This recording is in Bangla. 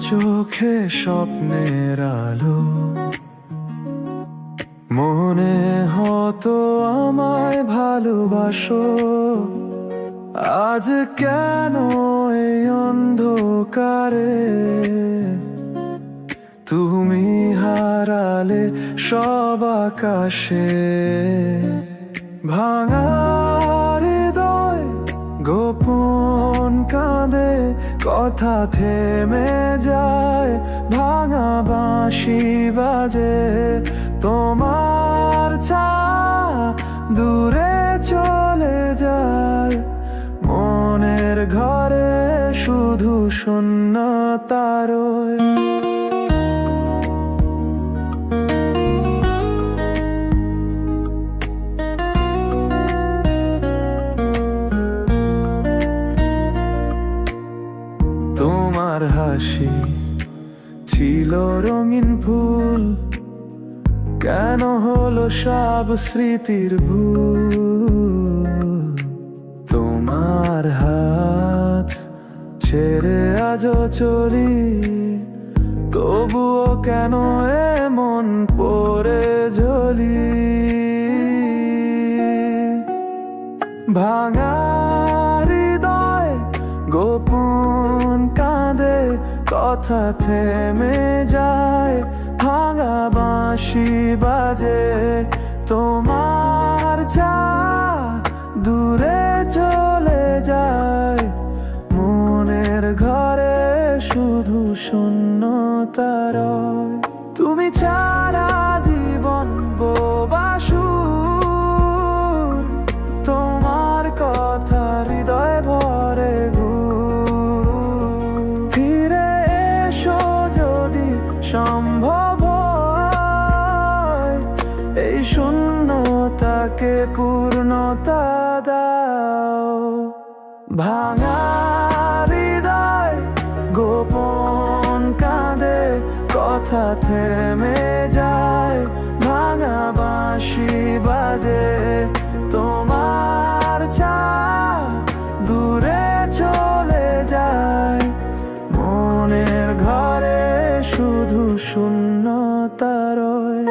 চোখে স্বপ্নের আলো, মনে হতো আমায় ভালোবাসো। আজ কেন এই অন্ধকারে তুমি হারালে সব আকাশে? ভাঙা হৃদয় গোপন কাঁদে, কথা থেমে যায়, ভাঙা বাঁশি বাজে। তোমার ছায়া দূরে চলে যায়, মনের ঘরে শুধু শূন্যতা রয়। তোমার হাসি ছিল রঙিন ফুল, কেন হলো সব স্মৃতির ভুল? তোমার হাত ছেড়ে আজও চলি, তবুও কেন এমন পড়ে ঝলি? ভাঙা হৃদয় গোপন কাঁদে, কথা থেমে যায়, ভাঙা বাঁশি বাজে। তোমার ছায়া দূরে চলে যায়, মনের ঘরে শুধু শূন্যতা রয়। তুমি ছাড়া জীবন বোবা সুর, তোমার কথা হৃদয় ভরে ঘুর। ফিরে এসো যদি সম্ভব হয়, এই শূন্যতাকে পূর্ণতা দাও। ভাঙা হৃদয় গোপন কাঁদে, কথা থেমে যায়, ভাঙা বাঁশি বাজে। তোমার ছায়া দূরে চলে যায়, মনের ঘরে শুধু শূন্যতা রয়।